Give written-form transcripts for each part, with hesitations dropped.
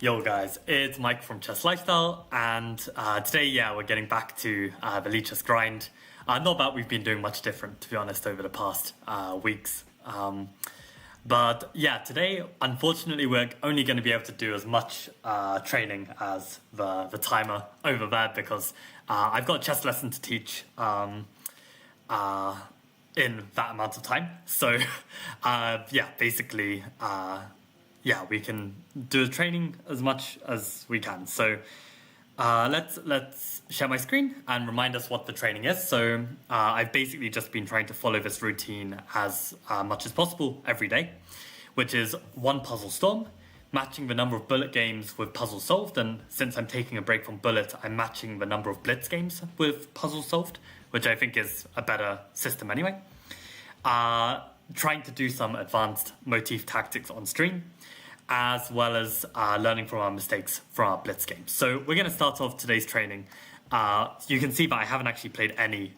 Yo guys, it's Mike from Chess Lifestyle, and today, we're getting back to the Lichess grind. Not that we've been doing much different, to be honest, over the past weeks. But yeah, today, unfortunately, we're only going to be able to do as much training as the timer over there because I've got a chess lesson to teach in that amount of time. So basically, we can do the training as much as we can. So let's share my screen and remind us what the training is. So I've basically just been trying to follow this routine as much as possible every day, which is one puzzle storm, matching the number of bullet games with puzzles solved. And since I'm taking a break from bullet, I'm matching the number of blitz games with puzzles solved, which I think is a better system anyway. Trying to do some advanced motif tactics on stream, as well as learning from our mistakes from our blitz games. So we're going to start off today's training. You can see that I haven't actually played any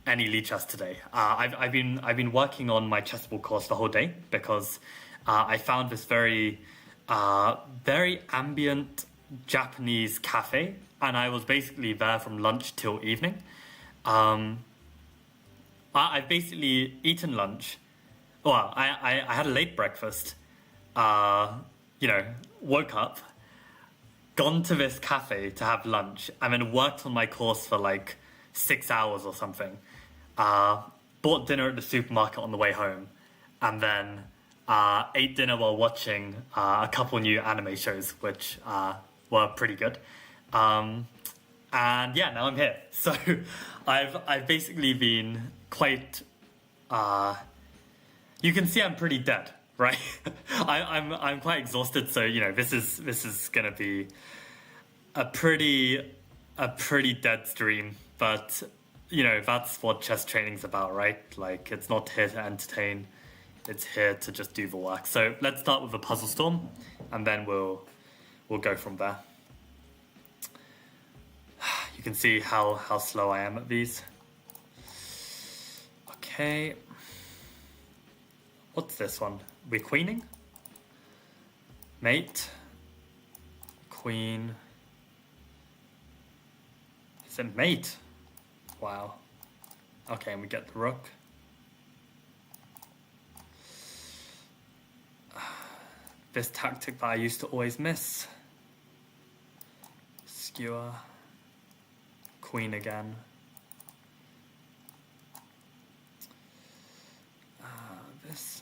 Lichess today. I've been working on my Chessable course the whole day because I found this very ambient Japanese cafe, and I was basically there from lunch till evening. I've basically eaten lunch. Well, I had a late breakfast. Woke up, gone to this cafe to have lunch, and then worked on my course for like 6 hours or something. Bought dinner at the supermarket on the way home, and then ate dinner while watching a couple new anime shows, which were pretty good. And yeah, now I'm here. So I've basically been quite. You can see I'm pretty dead. Right, I'm quite exhausted, so this is gonna be a pretty dead stream, but that's what chess training's about, right? Like, it's not here to entertain, it's here to just do the work. So let's start with a puzzle storm, and then we'll go from there. You can see how slow I am at these. Okay, what's this one? We're queening? Mate. Queen. Is it mate? Wow. Okay, and we get the rook. This tactic that I used to always miss. Skewer. Queen again. This.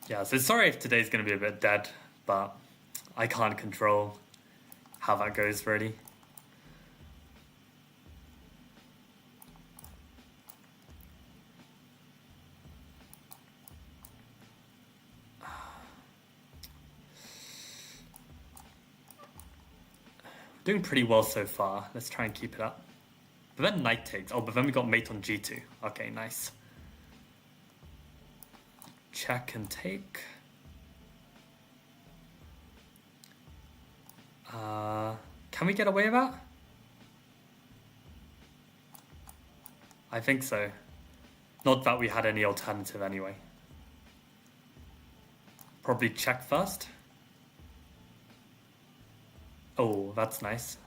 Yeah, so sorry if today's going to be a bit dead, but I can't control how that goes, really. We're doing pretty well so far. Let's try and keep it up. But then knight takes. Oh, but then we got mate on g2. Okay, nice. Check and take. Can we get away with that? I think so. Not that we had any alternative anyway. Probably check first. Oh, that's nice.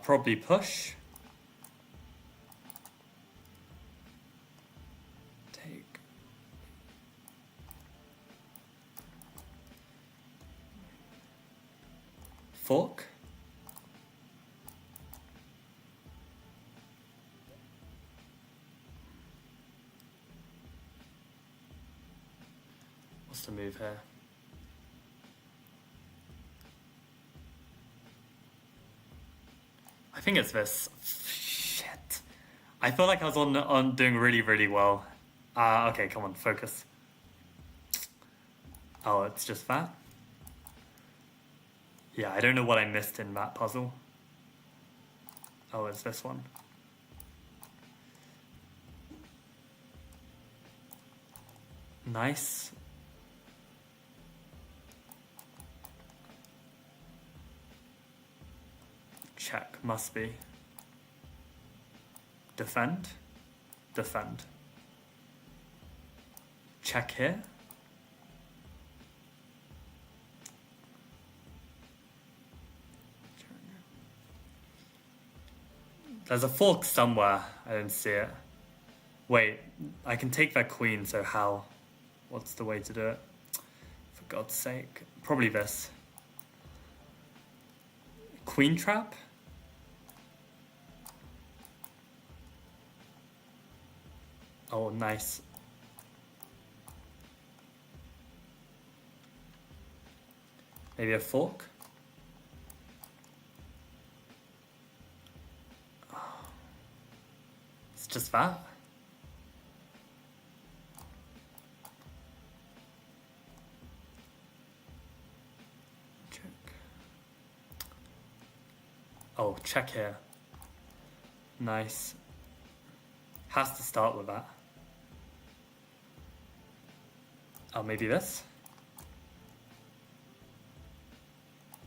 Probably push. Fork. What's the move here? I think it's this. Shit. I feel like I was on doing really well. Okay, come on, focus. Oh, it's just that. Yeah, I don't know what I missed in that puzzle. Oh, it's this one. Nice. Check, must be. Defend. Defend. check here. There's a fork somewhere. I didn't see it. Wait, I can take that queen, so how? What's the way to do it? For God's sake. Probably this. Queen trap? Oh, nice. Maybe a fork? It's just that. Check. Oh, check here. Nice. Has to start with that. Oh, maybe this?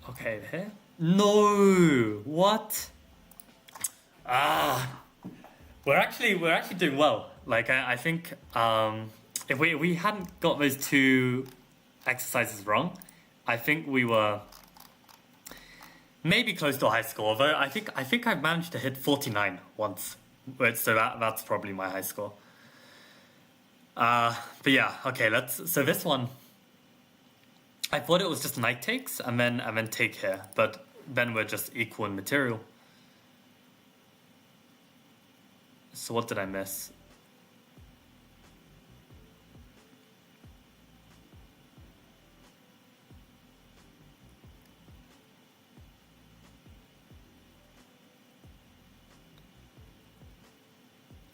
Okay, here? No! What? We're actually doing well. Like I think if we hadn't got those two exercises wrong, I think we were maybe close to a high score. Though I think I've managed to hit 49 once, so that's probably my high score. But yeah, okay. So this one, I thought it was just knight takes and then take here, but then we're just equal in material. So what did I miss?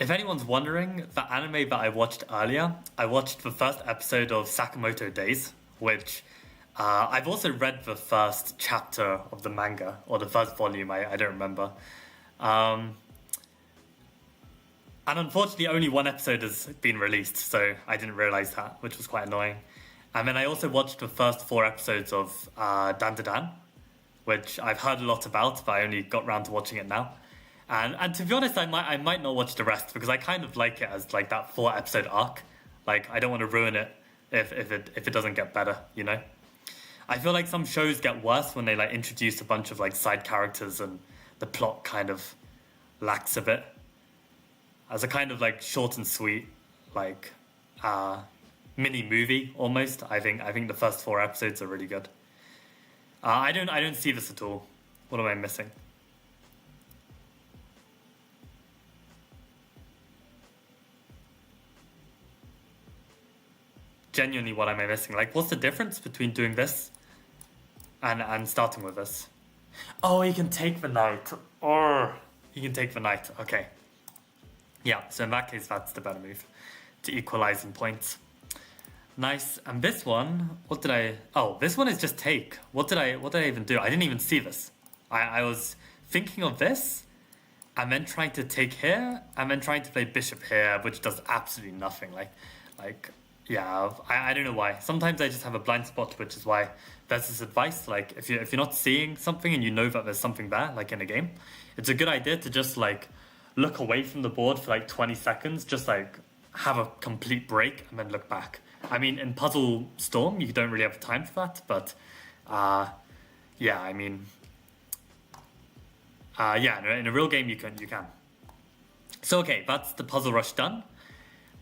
If anyone's wondering, the anime that I watched earlier, I watched the first episode of Sakamoto Days, which I've also read the first chapter of the manga, or the first volume, I don't remember. And unfortunately, only one episode has been released, so I didn't realize that, which was quite annoying. And then I also watched the first 4 episodes of Dan to Dan, which I've heard a lot about, but I only got round to watching it now. And to be honest, I might not watch the rest because I kind of like it as like that 4-episode arc. Like I don't want to ruin it if it doesn't get better, you know. I feel like some shows get worse when they like introduce a bunch of like side characters and the plot kind of lacks a bit. As a kind of like short and sweet, like mini movie almost. I think the first 4 episodes are really good. I don't see this at all. What am I missing? Genuinely, what am I missing? Like, what's the difference between doing this and starting with this? Oh, he can take the knight. Or he can take the knight. Okay. Yeah, so in that case, that's the better move to equalize in points. Nice. And this one, what did I... Oh, this one is just take. What did I even do? I didn't even see this. I was thinking of this and then trying to take here and then trying to play bishop here, which does absolutely nothing. Like yeah, I don't know why. Sometimes I just have a blind spot, which is why there's this advice. Like if you're not seeing something and you know that there's something there, like in a game, it's a good idea to just like look away from the board for like 20 seconds, just like have a complete break and then look back. I mean, in Puzzle Storm, you don't really have time for that, but yeah, I mean, yeah, in a real game you can. So okay, that's the puzzle rush done.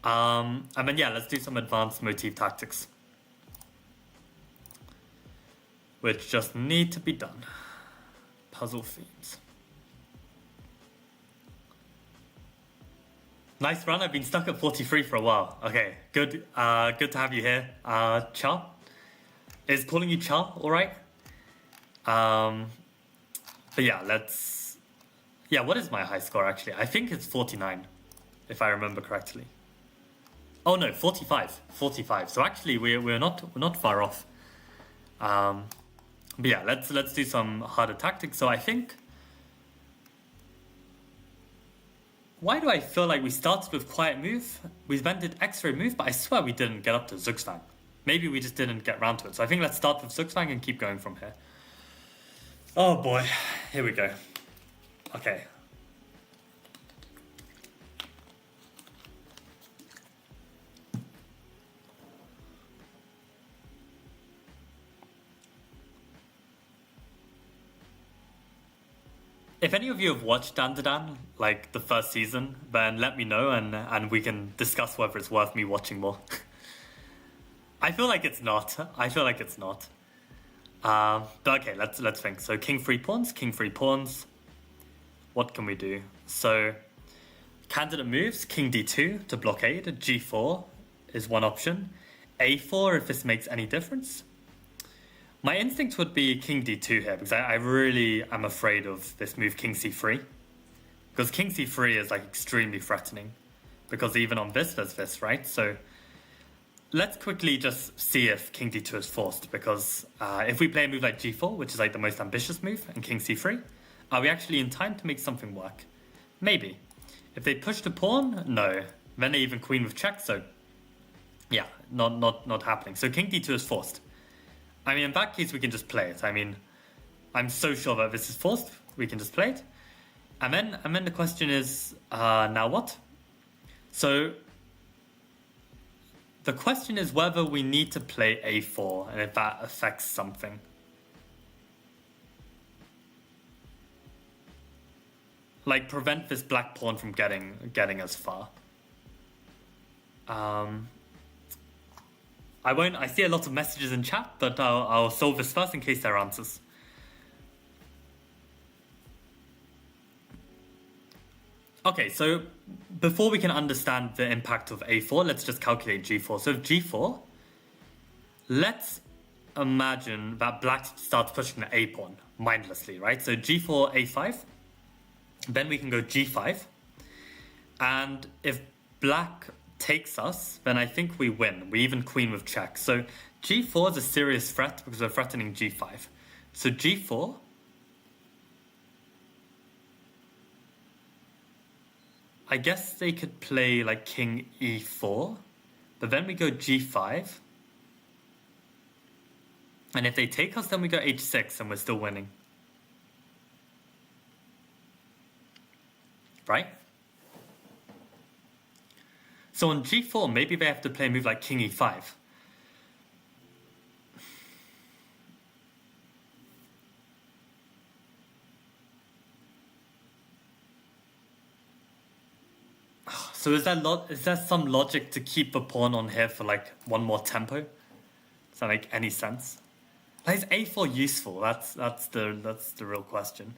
And then yeah, let's do some advanced motif tactics, which just need to be done. Puzzle themes. Nice run. I've been stuck at 43 for a while. Okay, good. Good to have you here. Cha? Is calling you Cha all right? But yeah, let's... Yeah, what is my high score actually? I think it's 49, if I remember correctly. Oh no, 45. 45. So actually, we're not far off. But yeah, let's do some harder tactics. So I think... Why do I feel like we started with quiet move, we then did X-ray move, but I swear we didn't get up to Zugzwang. Maybe we just didn't get round to it. So I think let's start with Zugzwang and keep going from here. Oh boy, here we go. Okay. If any of you have watched Dandadan, like the first season, then let me know and we can discuss whether it's worth me watching more. I feel like it's not. I feel like it's not. But okay, let's think. So king free pawns, king free pawns. What can we do? So candidate moves, king d2 to blockade. G4 is one option. A4 if this makes any difference. My instinct would be king d2 here, because I really am afraid of this move king c3. Because king c3 is like extremely threatening. Because even on this, there's this, right? So let's quickly just see if king d2 is forced. Because if we play a move like g4, which is like the most ambitious move, and king c3, are we actually in time to make something work? Maybe. If they push the pawn, no. Then they even queen with check, so yeah, not happening. So king d2 is forced. I mean, in that case, we can just play it. I mean, I'm so sure that this is forced. We can just play it. And then the question is, now what? So the question is whether we need to play a4 and if that affects something. Like, prevent this black pawn from getting as far. I see a lot of messages in chat, but I'll solve this first in case there are answers. Okay, so before we can understand the impact of a4, let's just calculate g4. So if g4, let's imagine that black starts pushing the a pawn mindlessly, right? So g4, a5, then we can go g5, and if black takes us, then I think we win. We even queen with check. So g4 is a serious threat because we're threatening g5. So g4, I guess they could play like king e4, but then we go g5. And if they take us, then we go h6 and we're still winning. Right? So on g4, maybe they have to play a move like king e5. So is there some logic to keep the pawn on here for like one more tempo? Does that make any sense? Like, is a4 useful? That's the real question.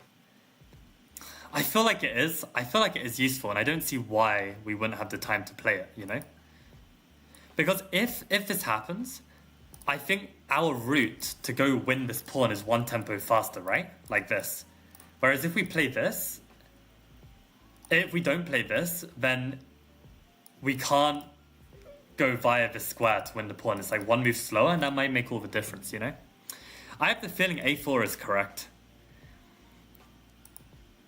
I feel like it is. I feel like it is useful, and I don't see why we wouldn't have the time to play it, you know? Because if this happens, I think our route to go win this pawn is one tempo faster, right? Like this. Whereas if we play this, if we don't play this, then we can't go via the square to win the pawn. It's like one move slower, and that might make all the difference, you know? I have the feeling a4 is correct.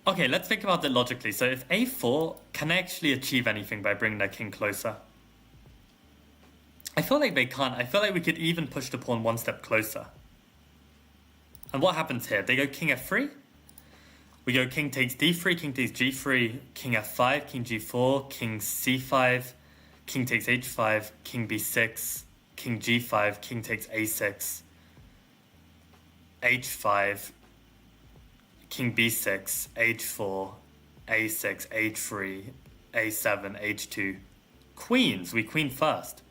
Okay, let's think about it logically. So if a4 can actually achieve anything by bringing their king closer? I feel like they can't. I feel like we could even push the pawn one step closer. And what happens here? They go king f3. We go king takes d3, king takes g3, king f5, king g4, king c5, king takes h5, king b6, king g5, king takes a6, h5, king b6, h4, a6, h3, a7, h2. Queens. We queen first.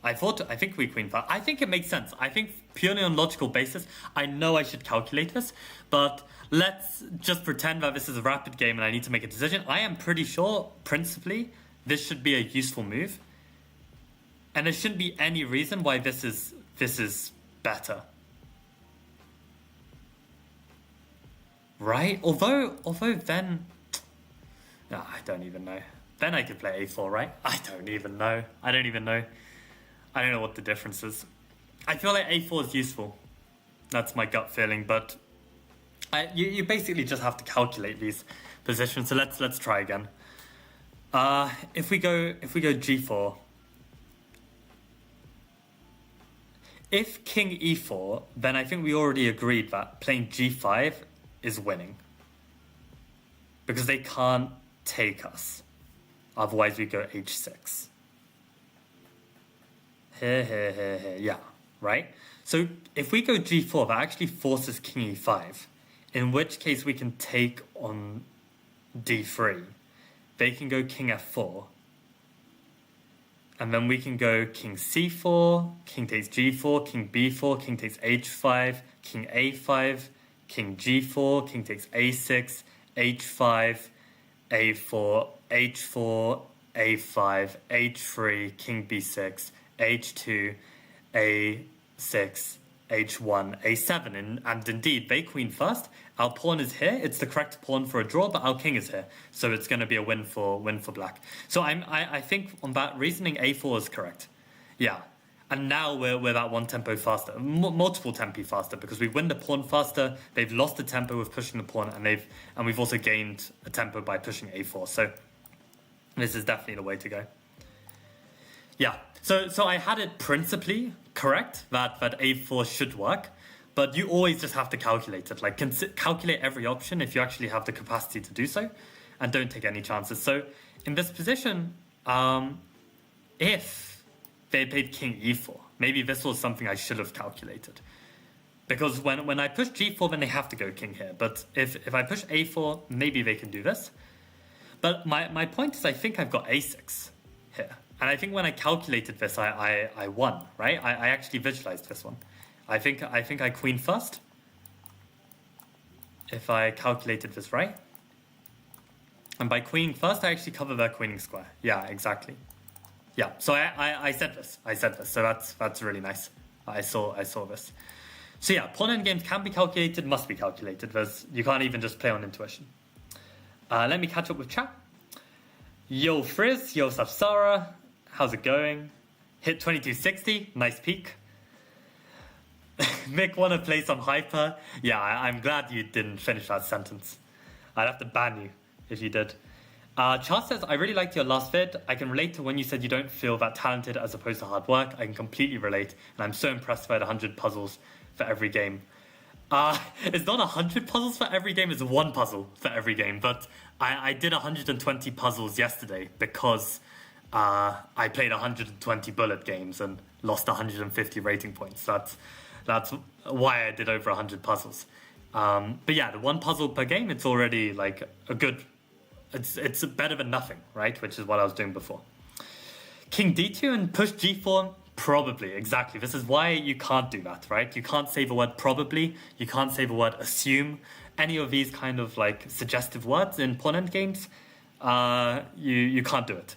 I think we queen first. I think it makes sense. I think purely on logical basis, I know I should calculate this, but let's just pretend that this is a rapid game and I need to make a decision. I am pretty sure, principally, this should be a useful move. And there shouldn't be any reason why this is better. Right? Although then... No, I don't even know. Then I could play a4, right? I don't even know. I don't know what the difference is. I feel like a4 is useful. That's my gut feeling, but you basically just have to calculate these positions. So let's try again. If we go g4, if king e4, then I think we already agreed that playing g5 is winning, because they can't take us. Otherwise, we go h6. Here. Yeah. right? So if we go g4, that actually forces king e5, in which case we can take on d3. They can go king f4. And then we can go king c4, king takes g4, king b4, king takes h5, king a5, king g4, king takes a6, h5, a4, h4, a5, h3, king b6, h2, a6, h1, a7, and indeed, they queen first. Our pawn is here. It's the correct pawn for a draw, but our king is here, so it's going to be a win for black. So I think on that reasoning, a4 is correct. Yeah, and now we're that one tempo faster, multiple tempi faster, because we win the pawn faster. They've lost the tempo with pushing the pawn, and we've also gained a tempo by pushing a4. So this is definitely the way to go. Yeah. So I had it principally correct that a4 should work, but you always just have to calculate it. Like calculate every option if you actually have the capacity to do so, and don't take any chances. So in this position, if they played king e4, maybe this was something I should have calculated. Because when I push g4, then they have to go king here. But if I push a4, maybe they can do this. But my point is I think I've got a6 here. And I think when I calculated this, I won, right? I actually visualized this one. I think I queen first. If I calculated this right. And by queening first, I actually cover their queening square. Yeah, exactly. Yeah, so I said this. So that's really nice. I saw this. So yeah, pawn endgames can be calculated, must be calculated. You can't even just play on intuition. Let me catch up with chat. Yo Frizz, yo Safsara, how's it going? Hit 2260, nice peak. Mick wanna play some hyper? Yeah, I'm glad you didn't finish that sentence. I'd have to ban you if you did. Charles says, I really liked your last vid. I can relate to when you said you don't feel that talented as opposed to hard work. I can completely relate, and I'm so impressed by the 100 puzzles for every game. It's not 100 puzzles for every game, it's one puzzle for every game, but I did 120 puzzles yesterday because I played 120 bullet games and lost 150 rating points. That's why I did over 100 puzzles. But yeah, the one puzzle per game, it's already like a good... It's better than nothing, right? Which is what I was doing before. King d2 and push g4, probably, exactly. This is why you can't do that, right? You can't say the word probably, you can't say the word assume. Any of these kind of like suggestive words in pawn end games, you can't do it.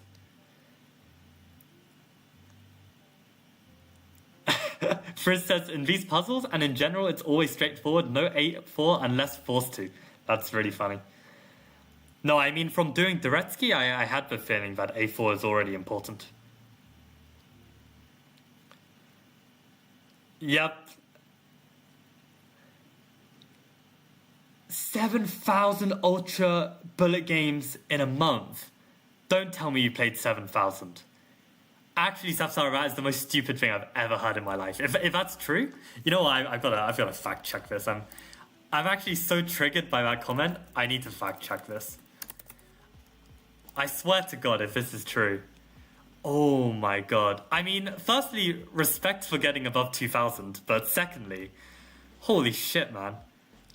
Frizz says, in these puzzles and in general, it's always straightforward, no a4 unless forced to. That's really funny. No, I mean, from doing Duretsky, I had the feeling that a4 is already important. Yep. 7,000 Ultra bullet games in a month. Don't tell me you played 7,000. Actually, Safsara, that is the most stupid thing I've ever heard in my life. If that's true, you know what? I've got to fact check this. I'm actually so triggered by that comment. I need to fact check this. I swear to God, if this is true. Oh my God. I mean, firstly, respect for getting above 2,000. But secondly, holy shit, man.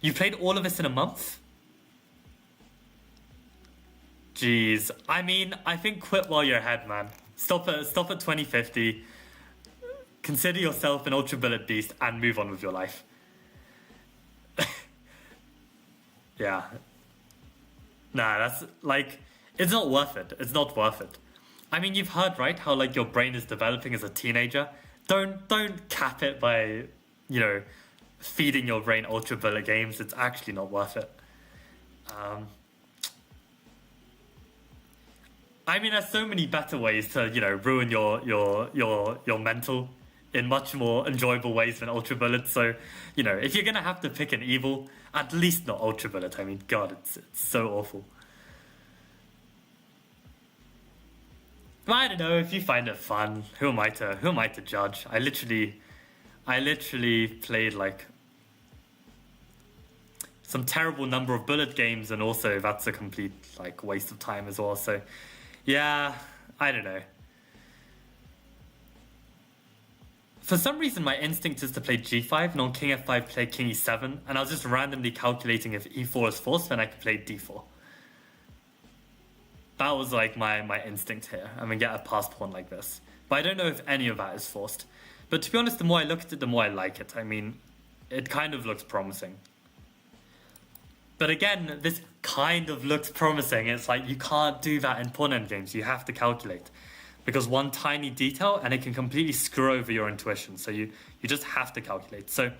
You played all of this in a month? Jeez. I mean, I think quit while you're ahead, man. Stop at 2050. Consider yourself an ultra bullet beast and move on with your life. Yeah. Nah, that's like... It's not worth it. It's not worth it. I mean, you've heard, right, how like your brain is developing as a teenager. Don't cap it by, you know, feeding your brain ultra bullet games. It's actually not worth it. I mean, there's so many better ways to, you know, ruin your mental in much more enjoyable ways than ultra bullet. So, you know, if you're gonna have to pick an evil, at least not ultra bullet. I mean, God, it's so awful. But I don't know, if you find it fun, who am I to judge? I literally played like some terrible number of bullet games, and also that's a complete like waste of time as well. So yeah, I don't know. For some reason, my instinct is to play g5, and on king f5, play king e7, and I was just randomly calculating if e4 is forced, then I could play d4. That was like my instinct here. I'm gonna get a passed pawn like this. But I don't know if any of that is forced. But to be honest, the more I look at it, the more I like it. I mean, it kind of looks promising. But again, this kind of looks promising. It's like you can't do that in pawn endgames. You have to calculate. Because one tiny detail and it can completely screw over your intuition. So you just have to calculate. So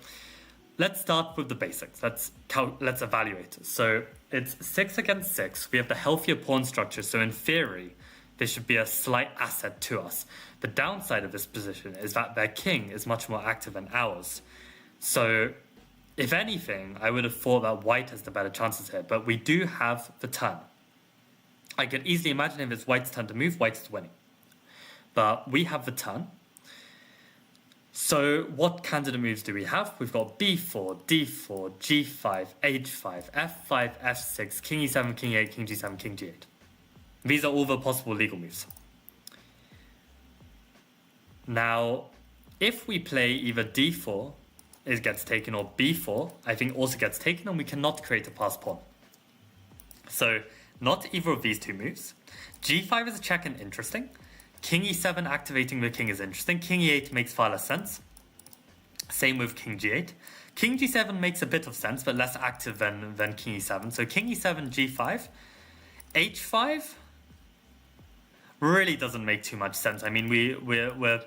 let's start with the basics. Let's evaluate. So it's 6 against 6. We have the healthier pawn structure. So in theory, this should be a slight asset to us. The downside of this position is that their king is much more active than ours. So if anything, I would have thought that white has the better chances here. But we do have the turn. I could easily imagine if it's white's turn to move, white is winning. But we have the turn. So what candidate moves do we have? We've got b4, d4, g5, h5, f5, f6, king e7, king e8, king g7, king g8. These are all the possible legal moves. Now, if we play either d4, it gets taken, or b4, I think also gets taken, and we cannot create a passed pawn. So not either of these two moves. g5 is a check and interesting. King e7 activating the king is interesting. King e8 makes far less sense. Same with king g8. King g7 makes a bit of sense, but less active than king e7. So king e7, g5. h5 really doesn't make too much sense. I mean, we're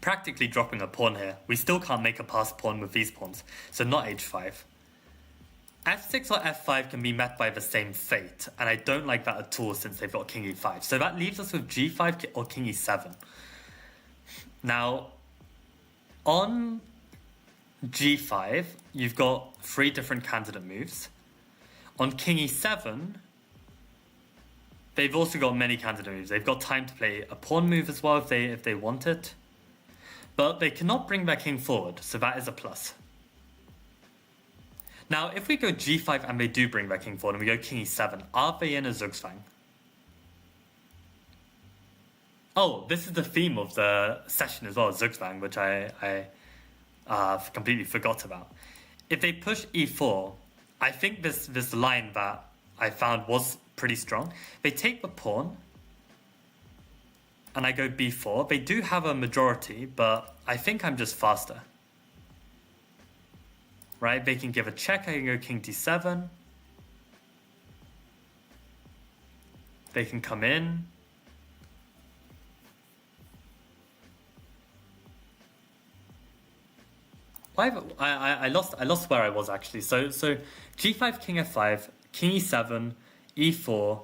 practically dropping a pawn here. We still can't make a passed pawn with these pawns. So not h5. f6 or f5 can be met by the same fate, and I don't like that at all since they've got king e5. So that leaves us with g5 or king e7. Now, on g5, you've got 3 different candidate moves. On king e7, they've also got many candidate moves. They've got time to play a pawn move as well if they want it. But they cannot bring their king forward, so that is a plus. Now, if we go g5 and they do bring their king forward and we go king e7, are they in a Zugzwang? Oh, this is the theme of the session as well, Zugzwang, which I completely forgot about. If they push e4, I think this line that I found was pretty strong. They take the pawn, and I go b4. They do have a majority, but I think I'm just faster. Right, they can give a check, I can go king d7. They can come in. I lost where I was actually. So g5, king f5, king e7, e4,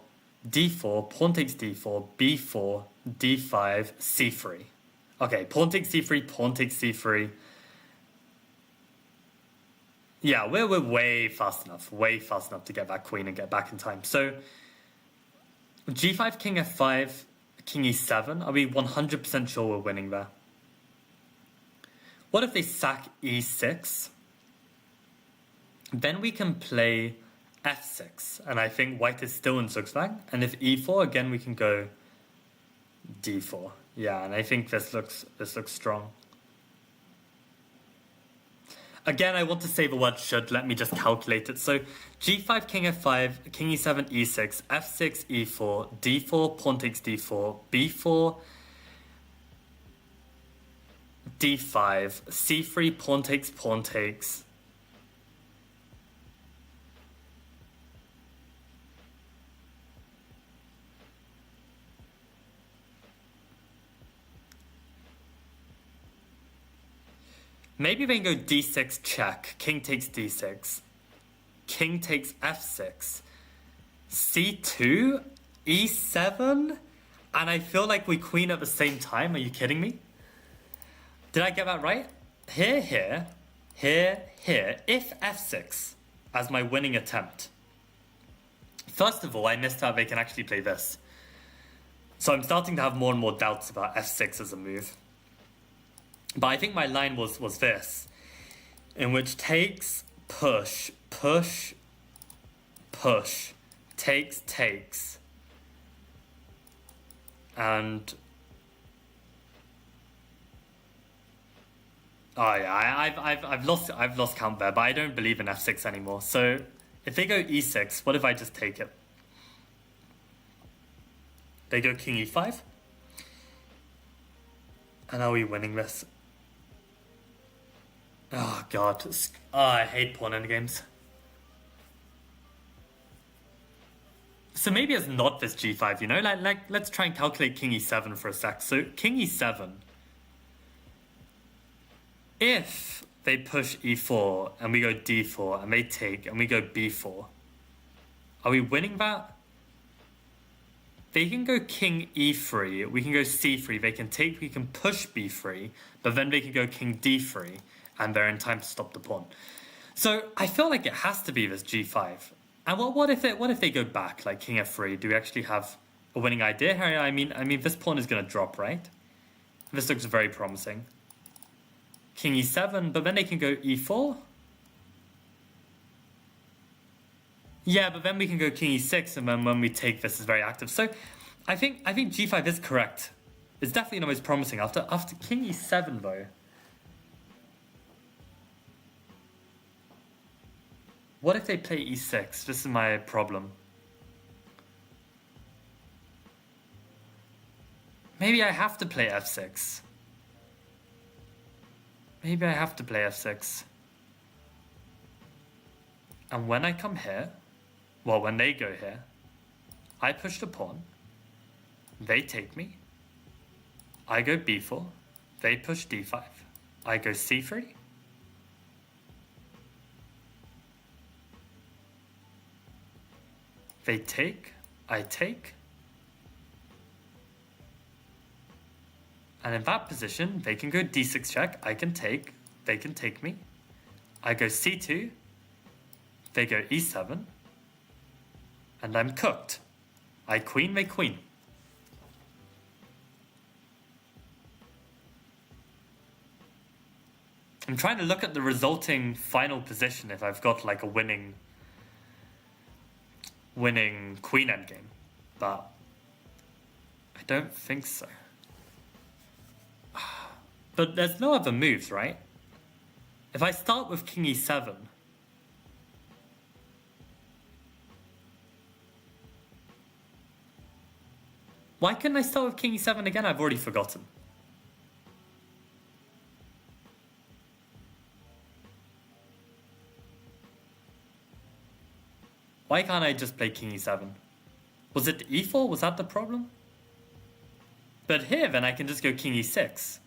d4, pawn takes d4, b4, d5, c3. Okay, pawn takes c3, pawn takes c3. Yeah, we're way fast enough to get that queen and get back in time. So, g5, king f5, king e7. Are we 100% sure we're winning there? What if they sack e6? Then we can play f6, and I think white is still in Zugzwang. And if e4, again we can go d4. Yeah, and I think this looks strong. Again, I want to say the word should. Let me just calculate it. So g5, king f5, king e7, e6, f6, e4, d4, pawn takes d4, b4, d5, c3, pawn takes. Maybe they can go d6 check, king takes d6, king takes f6, c2, e7, and I feel like we queen at the same time. Are you kidding me? Did I get that right? Here, if f6 as my winning attempt. First of all, I missed out they can actually play this. So I'm starting to have more and more doubts about f6 as a move. But I think my line was this, in which takes, push, takes, and Oh yeah, I've lost count there, but I don't believe in f6 anymore. So if they go e6, what if I just take it? They go king e5, and are we winning this? Oh god, I hate pawn endgames. So maybe it's not this g5, you know? Like let's try and calculate king e7 for a sec. So king e7. If they push e4 and we go d4 and they take and we go b4, are we winning that? They can go king e3, we can go c3, they can take, we can push b3, but then they can go king d3 and they're in time to stop the pawn. So I feel like it has to be this g5. And what if they go back, like king f3? Do we actually have a winning idea here? I mean this pawn is going to drop, right? This looks very promising. King e7, but then they can go e4. Yeah, but then we can go king e6, and then when we take this is very active. So I think g5 is correct. It's definitely the most promising. After king e7 though. What if they play e6? This is my problem. Maybe I have to play f6. Maybe I have to play f6. And when I come here, well, when they go here, I push the pawn. They take me. I go b4. They push d5. I go c3. They take. I take. And in that position, they can go d6 check. I can take. They can take me. I go c2. They go e7. And I'm cooked. I queen, they queen. I'm trying to look at the resulting final position if I've got like a winning queen endgame. But I don't think so. But there's no other moves, right? If I start with king e7, why couldn't I start with king e7 again? I've already forgotten. Why can't I just play king e7? Was it e4? Was that the problem? But here, then I can just go king e6.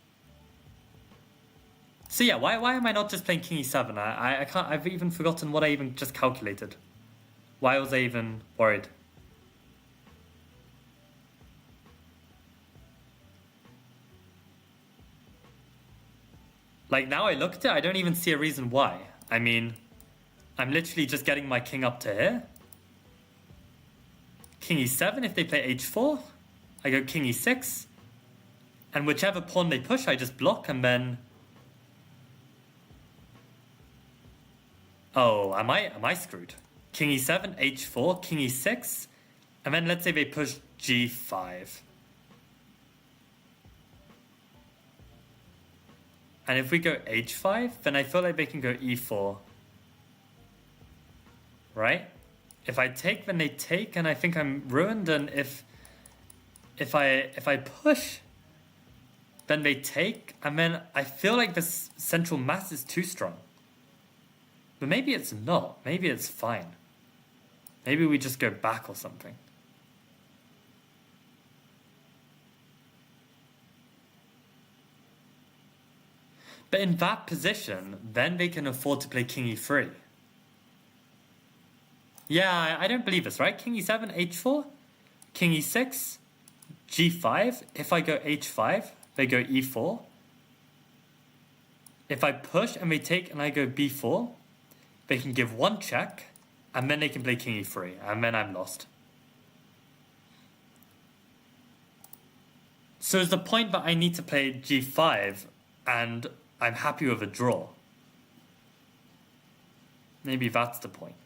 So yeah, why am I not just playing king e7? I can't. I've even forgotten what I even just calculated. Why was I even worried? Like now I look at it, I don't even see a reason why. I mean, I'm literally just getting my king up to here. King e7, if they play h4, I go king e6. And whichever pawn they push, I just block and then... Oh, am I screwed? King e7, h4, king e6, and then let's say they push g5. And if we go h5, then I feel like they can go e4. Right? If I take, then they take, and I think I'm ruined. And if I push, then they take, and then I feel like this central mass is too strong. But maybe it's not. Maybe it's fine. Maybe we just go back or something. But in that position, then they can afford to play king e3. Yeah, I don't believe this, right? King e7, h4, king e6, g5. If I go h5, they go e4. If I push and they take and I go b4, they can give one check, and then they can play king e3, and then I'm lost. So is the point that I need to play g5, and I'm happy with a draw? Maybe that's the point.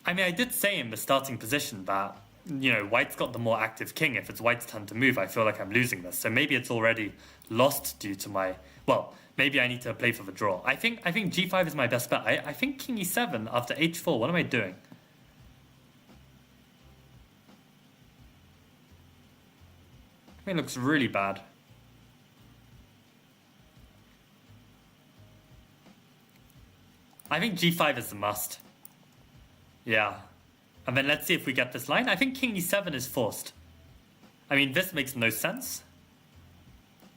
I mean, I did say in the starting position that you know, white's got the more active king. If it's white's turn to move, I feel like I'm losing this. So maybe it's already lost due to my... Well, maybe I need to play for the draw. I think g5 is my best bet. I think king e7 after h4. What am I doing? I mean, it looks really bad. I think g5 is a must. Yeah. And then let's see if we get this line. I think king e7 is forced. I mean, this makes no sense.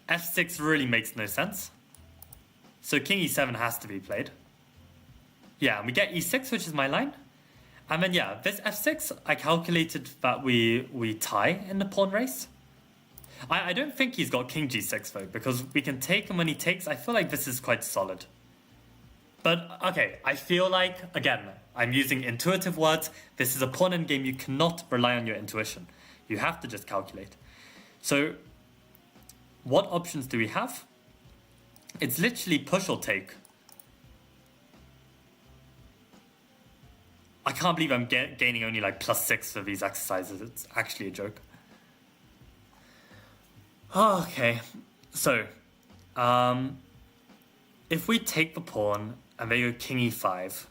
f6 really makes no sense. So king e7 has to be played. Yeah, and we get e6, which is my line. And then, yeah, this f6, I calculated that we tie in the pawn race. I don't think he's got king g6, though, because we can take him when he takes. I feel like this is quite solid. But, okay, I feel like, again, I'm using intuitive words. This is a pawn endgame. You cannot rely on your intuition. You have to just calculate. So, what options do we have? It's literally push or take. I can't believe I'm gaining only like +6 for these exercises. It's actually a joke. Okay, so, if we take the pawn and they go king e5,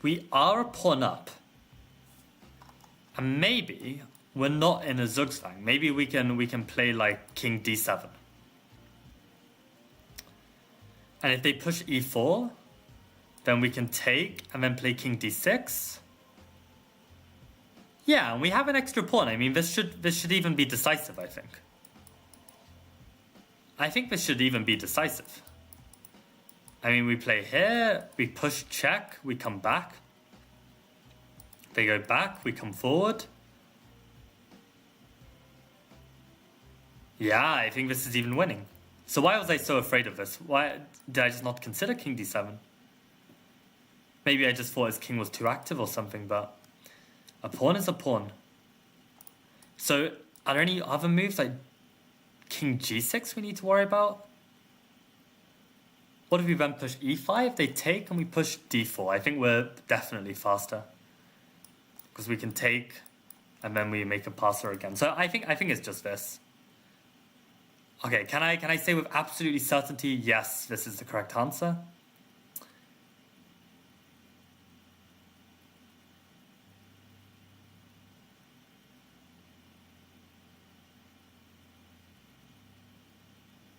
we are a pawn up, and maybe we're not in a zugzwang. Maybe we can play like king d7, and if they push e4, then we can take and then play king d6. Yeah, and we have an extra pawn. I mean, this should even be decisive, I think. I think this should even be decisive. I mean, we play here, we push check, we come back. They go back, we come forward. Yeah, I think this is even winning. So why was I so afraid of this? Why did I just not consider king d7? Maybe I just thought his king was too active or something, but... A pawn is a pawn. So, are there any other moves like king g6 we need to worry about? What if we then push e5? They take and we push d4. I think we're definitely faster. Because we can take and then we make a passer again. So I think it's just this. Okay, can I say with absolutely certainty, yes, this is the correct answer?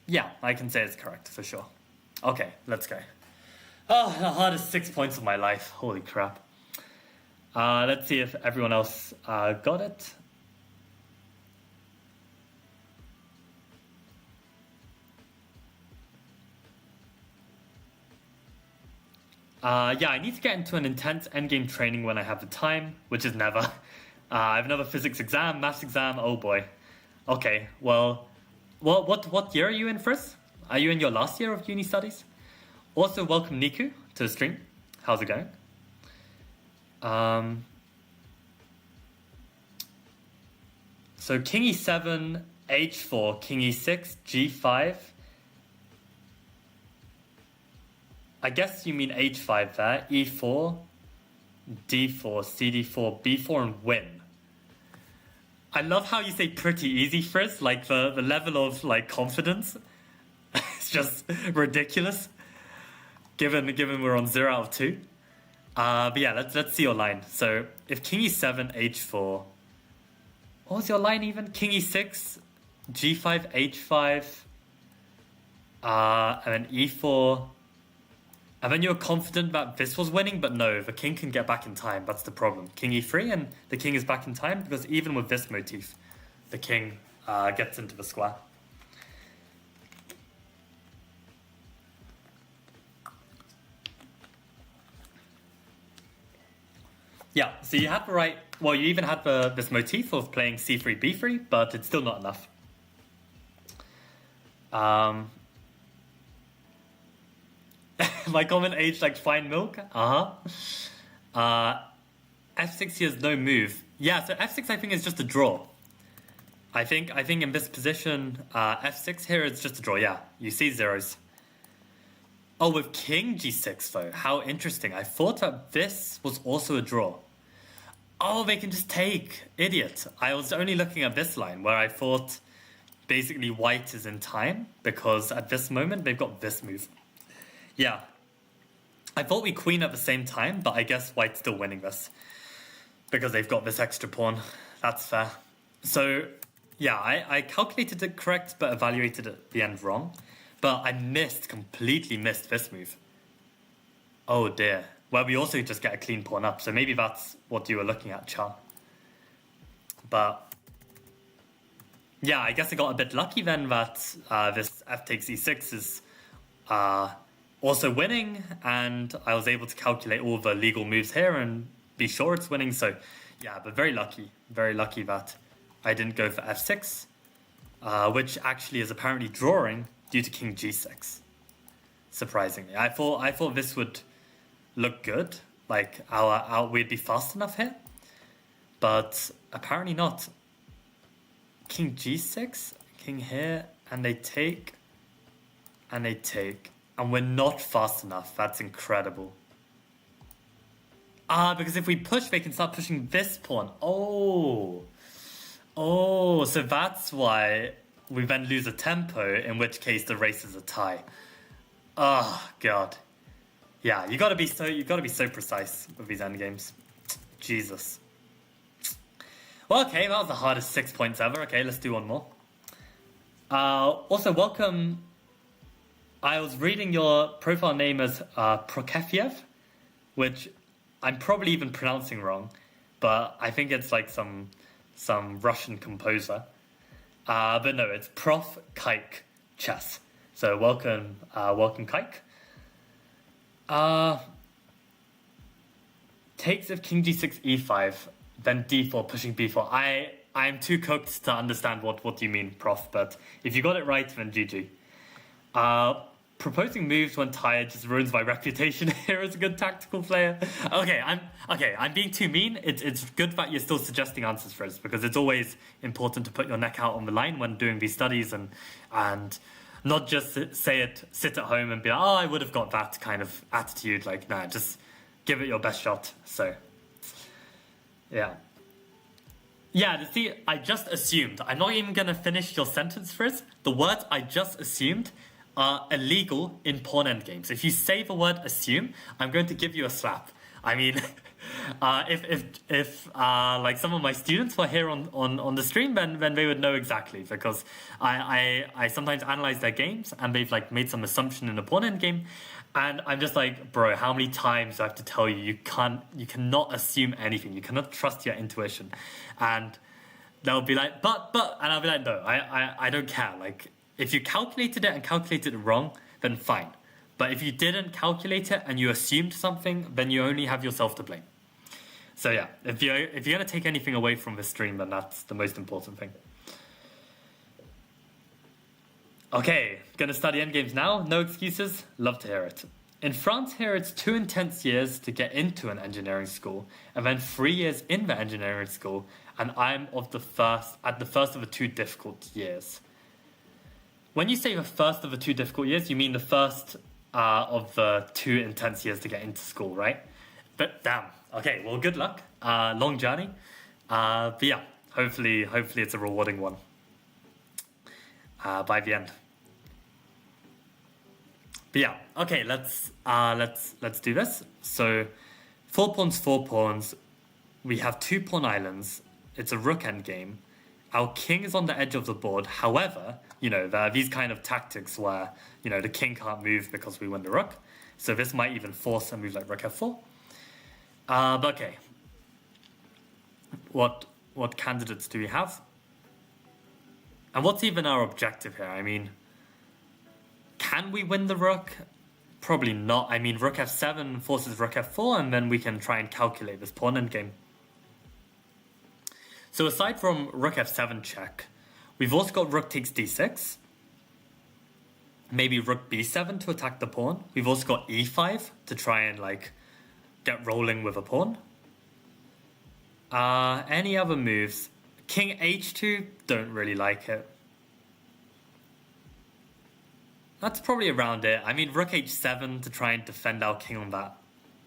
Yeah, I can say it's correct, for sure. Okay, let's go. Oh, the hardest 6 points of my life. Holy crap. Let's see if everyone else got it. Yeah, I need to get into an intense endgame training when I have the time, which is never. I have another physics exam, maths exam, oh boy. Okay, well... What year are you in first? Are you in your last year of uni studies? Also, welcome Niku to the stream. How's it going? So king e7, h4, king e6, g5. I guess you mean h5 there. e4, d4, cd4, b4, and win. I love how you say pretty easy first, like the level of like confidence. It's just ridiculous. Given we're on 0 out of 2. But yeah, let's see your line. So if king e7, h4, what was your line even? King e6, g5, h5, and then e4. And then you're confident that this was winning, but no, the king can get back in time. That's the problem. King e3, and the king is back in time, because even with this motif, the king gets into the square. Yeah, so you had the right... Well, you even had this motif of playing c3, b3, but it's still not enough. My comment aged like fine milk. F6 here is no move. Yeah, so f6 I think is just a draw. I think in this position, f6 here is just a draw. Yeah, you see zeros. Oh, with king g6 though. How interesting. I thought that this was also a draw. Oh, they can just take. Idiot. I was only looking at this line where I thought basically white is in time because at this moment they've got this move. Yeah. I thought we queen at the same time, but I guess white's still winning this because they've got this extra pawn. That's fair. So, yeah, I calculated it correct but evaluated it at the end wrong. But I completely missed this move. Oh dear. Well, we also just get a clean pawn up, so maybe that's what you were looking at, Char. But yeah, I guess I got a bit lucky then that this f takes e6 is also winning, and I was able to calculate all the legal moves here and be sure it's winning. So yeah, but very lucky that I didn't go for f6, which actually is apparently drawing due to king g6. Surprisingly, I thought this would look good, like we'd be fast enough here, but apparently not. King g6, king here, and they take, and we're not fast enough. That's incredible. Because if we push, they can start pushing this pawn. Oh, so that's why we then lose a tempo, in which case the race is a tie. Oh god. Yeah, you gotta be so precise with these endgames. Jesus. Well, okay, that was the hardest 6 points ever. Okay, let's do one more. Also, welcome. I was reading your profile name as Prokefiev, which I'm probably even pronouncing wrong, but I think it's like some Russian composer. But no, it's Prof Kike Chess. So welcome Kike. Takes if king g6 e5, then d4 pushing b4. I'm too cooked to understand what you mean, Prof. But if you got it right, then GG. Proposing moves when tired just ruins my reputation here as a good tactical player. I'm being too mean. It's good that you're still suggesting answers for us, because it's always important to put your neck out on the line when doing these studies and not just sit at home and be like, oh, I would have got that kind of attitude. Like, nah, just give it your best shot. So, yeah. Yeah, see, I just assumed. I'm not even going to finish your sentence, Frizz. The words I just assumed are illegal in pawn endgames. If you say the word assume, I'm going to give you a slap. I mean, if like some of my students were here on the stream, then they would know exactly, because I sometimes analyze their games and they've like made some assumption in a pawn endgame, and I'm just like, bro, how many times do I have to tell you you cannot assume anything. You cannot trust your intuition. And they'll be like, but, and I'll be like, no, I don't care. Like, if you calculated it and calculated it wrong, then fine. But if you didn't calculate it and you assumed something, then you only have yourself to blame. So yeah, if you're going to take anything away from this stream, then that's the most important thing. Okay, going to study endgames now. No excuses. Love to hear it. In France here, it's 2 intense years to get into an engineering school, and then 3 years in the engineering school, and I'm at the first of the 2 difficult years. When you say the first of the 2 difficult years, you mean the first of the 2 intense years to get into school, right? But damn. Okay, well, good luck. Long journey. But yeah, hopefully it's a rewarding one by the end. But yeah, okay, let's do this. So 4 pawns. We have 2 pawn islands. It's a rook endgame. Our king is on the edge of the board. However, you know, there are these kind of tactics where, you know, the king can't move because we win the rook. So this might even force a move like rook f4. But okay. What candidates do we have? And what's even our objective here? I mean, can we win the rook? Probably not. I mean, rook f7 forces rook f4, and then we can try and calculate this pawn endgame. So aside from rook f7 check, we've also got rook takes d6. Maybe rook b7 to attack the pawn. We've also got e5 to try and like get rolling with a pawn. Any other moves? King h2, don't really like it. That's probably around it. I mean, rook h7 to try and defend our king on that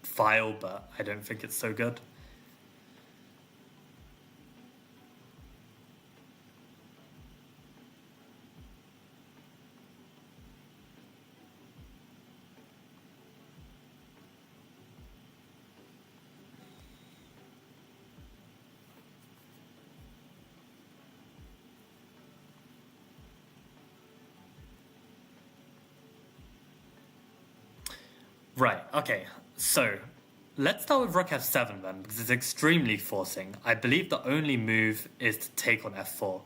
file, but I don't think it's so good. Right, okay. So, let's start with rook f7 then, because it's extremely forcing. I believe the only move is to take on f4.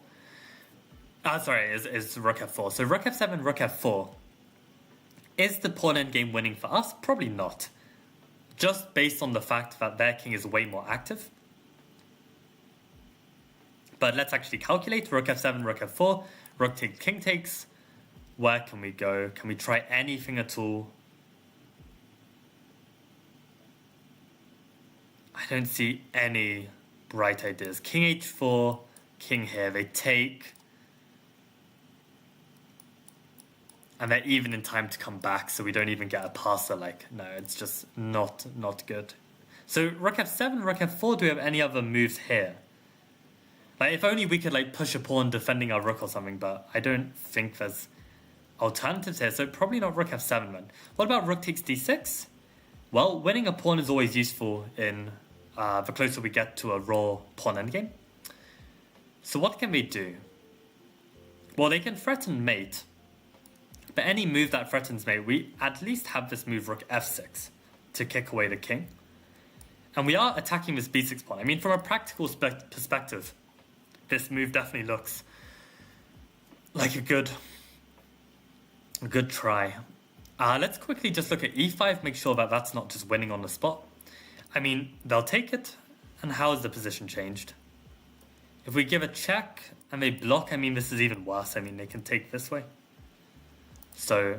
Is rook f4. So rook f7, rook f4. Is the pawn endgame winning for us? Probably not. Just based on the fact that their king is way more active. But let's actually calculate. Rook f7, rook f4, rook takes, king takes. Where can we go? Can we try anything at all? I don't see any bright ideas. King h4, king here. They take. And they're even in time to come back, so we don't even get a passer. Like, no, it's just not good. So rook f7, rook f4, do we have any other moves here? Like, if only we could, like, push a pawn defending our rook or something, but I don't think there's alternatives here, so probably not rook f7 then. What about rook takes d6? Well, winning a pawn is always useful in the closer we get to a raw pawn endgame. So what can we do? Well, they can threaten mate, but any move that threatens mate, we at least have this move rook f6 to kick away the king. And we are attacking this b6 pawn. I mean, from a practical perspective, this move definitely looks like a good try. Let's quickly just look at e5, make sure that that's not just winning on the spot. I mean, they'll take it, and how is the position changed? If we give a check and they block, I mean, this is even worse. I mean, they can take this way. So,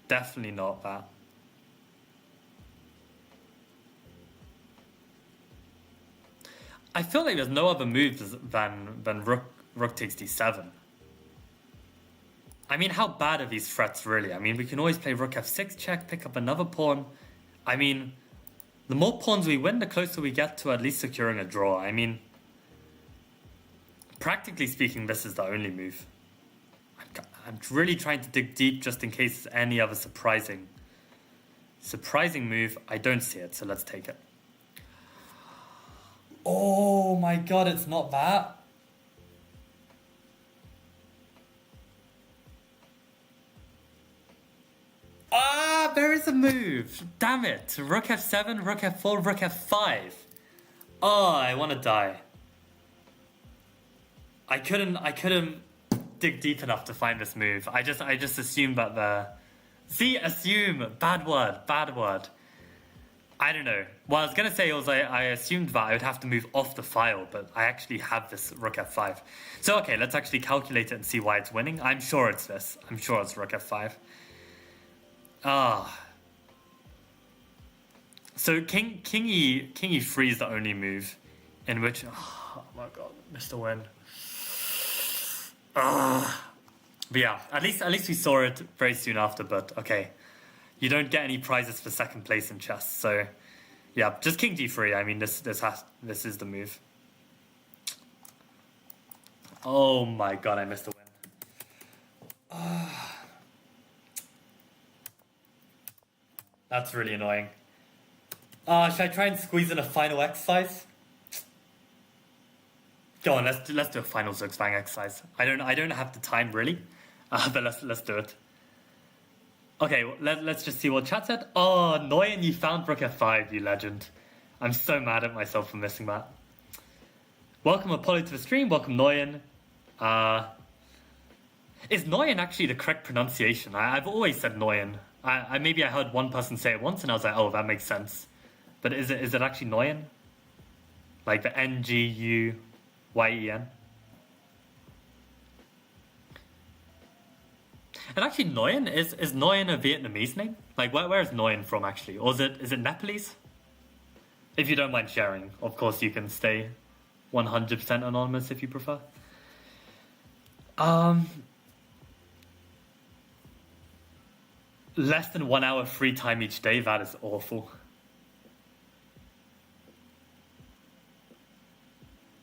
definitely not that. I feel like there's no other moves than rook takes d7. I mean, how bad are these threats really? I mean, we can always play rook f6 check, pick up another pawn. I mean, the more pawns we win, the closer we get to at least securing a draw. I mean, practically speaking, this is the only move. I'm really trying to dig deep just in case there's any other surprising move. I don't see it, so let's take it. Oh my god, it's not that. There is a move. Damn it. Rook f7, rook f4, rook f5. Oh, I want to die. I couldn't dig deep enough to find this move. I just assumed that assume. Bad word. I don't know. What I was going to say was I assumed that I would have to move off the file, but I actually have this rook f5. So, okay, let's actually calculate it and see why it's winning. I'm sure it's this. I'm sure it's rook f5. So king e3 is the only move in which... Oh my god, Mr. Win. But yeah, at least we saw it very soon after, but okay. You don't get any prizes for second place in chess, so yeah, just king d3. I mean, this is the move. Oh my god, I missed the win. That's really annoying. Should I try and squeeze in a final exercise? Go on, let's do a final Zugzwang exercise. I don't have the time really, but let's do it. Okay, let's just see what chat said. Oh, Nguyen, you found rook f5, you legend. I'm so mad at myself for missing that. Welcome Apollo to the stream. Welcome Nguyen. Is Nguyen actually the correct pronunciation? I've always said Nguyen. Maybe I heard one person say it once and I was like, oh, that makes sense. But is it actually Nguyen? Like the Nguyen? And actually, Nguyen is Nguyen a Vietnamese name? Like, where is Nguyen from actually, or is it Nepalese? If you don't mind sharing, of course, you can stay 100% anonymous if you prefer. Less than 1 hour free time each day. That is awful.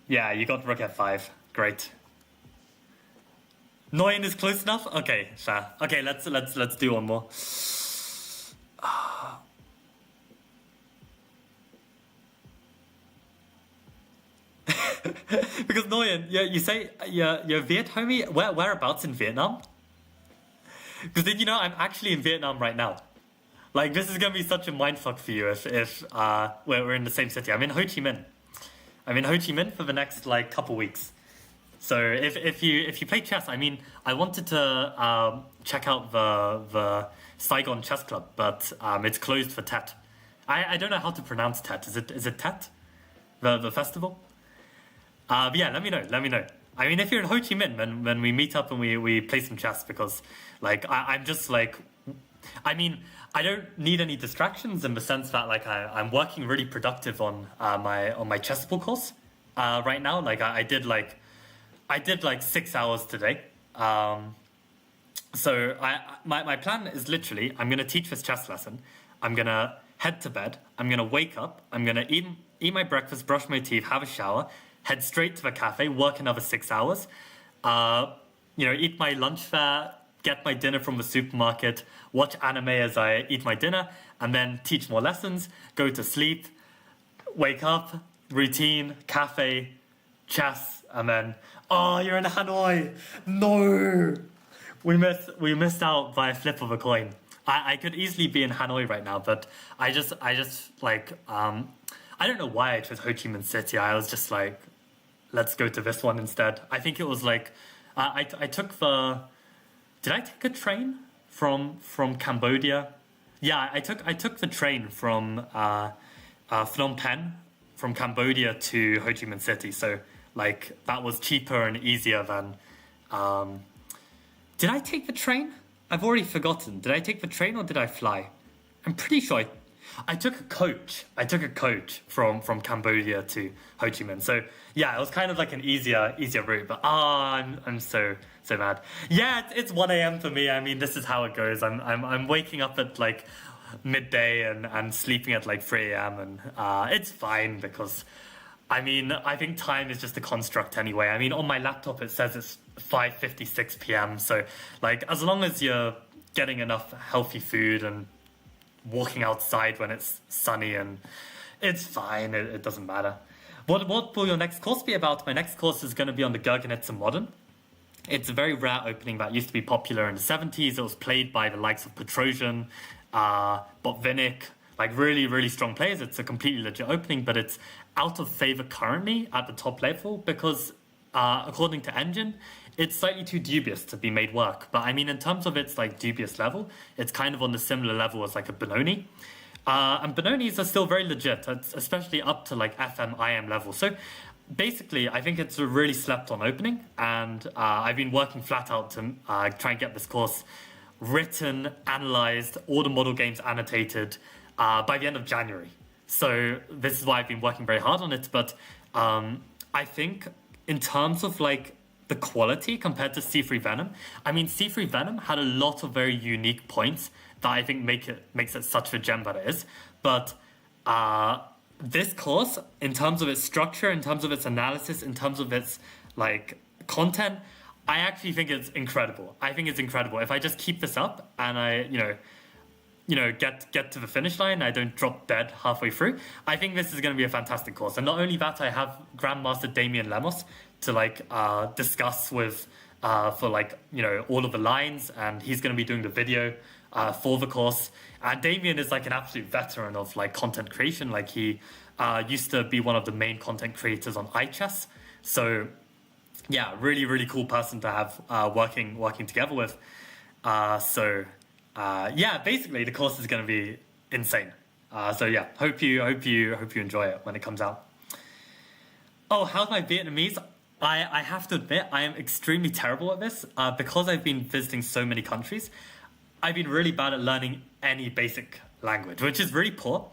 Yeah, you got rook f5. Great. 9 is close enough. Okay, fair. Okay, let's do one more. Because Nguyen, yeah, you say you're Viet homie. Whereabouts in Vietnam? Because did you know I'm actually in Vietnam right now? Like this is gonna be such a mindfuck for you if we're in the same city. I'm in Ho Chi Minh. I'm in Ho Chi Minh for the next like couple weeks. So if you play chess, I mean, I wanted to check out the Saigon Chess Club, but it's closed for Tet. I don't know how to pronounce Tet. Is it Tet? The festival? But yeah, let me know. Let me know. I mean, if you're in Ho Chi Minh, then we meet up and we play some chess because, like, I'm just like, I mean, I don't need any distractions in the sense that like I'm working really productive on my Chessable course right now. Like I did like 6 hours today. So my plan is literally I'm gonna teach this chess lesson. I'm gonna head to bed. I'm gonna wake up. I'm gonna eat my breakfast, brush my teeth, have a shower, head straight to the cafe, work another 6 hours. Eat my lunch there, get my dinner from the supermarket, watch anime as I eat my dinner, and then teach more lessons, go to sleep, wake up, routine, cafe, chess, and then, oh, you're in Hanoi. No, we missed out by a flip of a coin. I could easily be in Hanoi right now, but I just like I don't know why I chose Ho Chi Minh City. I was just like, let's go to this one instead. I think it was like I took the. Did I take a train from Cambodia? Yeah, I took the train from Phnom Penh from Cambodia to Ho Chi Minh City. So like that was cheaper and easier than. Did I take the train? I've already forgotten. Did I take the train or did I fly? I'm pretty sure I took a coach. I took a coach from Cambodia to Ho Chi Minh. So yeah, it was kind of like an easier route. But I'm so mad. Yeah, it's 1 a.m. for me. I mean, this is how it goes. I'm waking up at like midday and sleeping at like 3 a.m. and it's fine because I mean I think time is just a construct anyway. I mean on my laptop it says it's 5:56 p.m. So like as long as you're getting enough healthy food and walking outside when it's sunny and it's fine, it doesn't matter. What will your next course be about? My next course is going to be on the Gurgenitsa Modern. It's a very rare opening that used to be popular in the 70s. It was played by the likes of Petrosian, Botvinnik, like really, really strong players. It's a completely legit opening, but it's out of favor currently at the top level because according to Engine, it's slightly too dubious to be made work. But I mean, in terms of its like dubious level, it's kind of on the similar level as like a Benoni. And Benonis are still very legit, especially up to like FM, IM level. So basically, I think it's a really slept on opening. And I've been working flat out to try and get this course written, analyzed, all the model games annotated by the end of January. So this is why I've been working very hard on it. But I think in terms of like the quality compared to C3 Venom, I mean, C3 Venom had a lot of very unique points that I think makes it such a gem that it is. But this course, in terms of its structure, in terms of its analysis, in terms of its like content, I actually think it's incredible. I think it's incredible. If I just keep this up and I, get to the finish line, I don't drop dead halfway through, I think this is going to be a fantastic course. And not only that, I have Grandmaster Damien Lemos to like discuss with for like all of the lines, and he's going to be doing the video for the course. And Damien is like an absolute veteran of like content creation. Like he used to be one of the main content creators on iChess. So yeah, really, really cool person to have working together with. Yeah, basically the course is going to be insane. So yeah, hope you enjoy it when it comes out. Oh, how's my Vietnamese? I have to admit, I am extremely terrible at this because I've been visiting so many countries. I've been really bad at learning any basic language, which is really poor.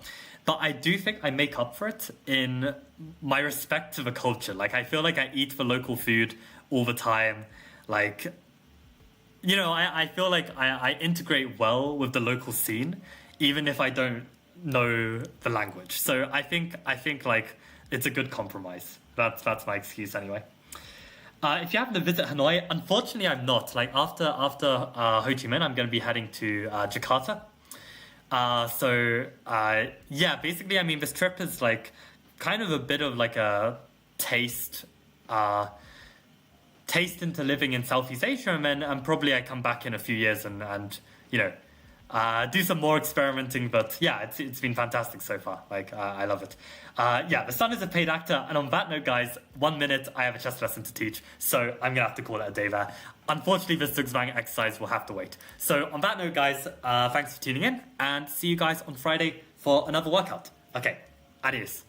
But I do think I make up for it in my respect to the culture. Like, I feel like I eat the local food all the time. Like, I feel like I integrate well with the local scene, even if I don't know the language. So I think like it's a good compromise. That's my excuse anyway. If you happen to visit Hanoi, unfortunately I'm not. Like after Ho Chi Minh, I'm going to be heading to Jakarta. Yeah, basically, I mean, this trip is like kind of a bit of like a taste, uh, taste into living in Southeast Asia, and probably I come back in a few years and you know, do some more experimenting. But yeah, it's been fantastic so far. Like I love it. Yeah, the son is a paid actor, and on that note, guys, 1 minute, I have a chess lesson to teach, so I'm gonna have to call it a day there. Unfortunately, this Zugzwang exercise will have to wait. So on that note, guys, thanks for tuning in, and see you guys on Friday for another workout. Okay, adios.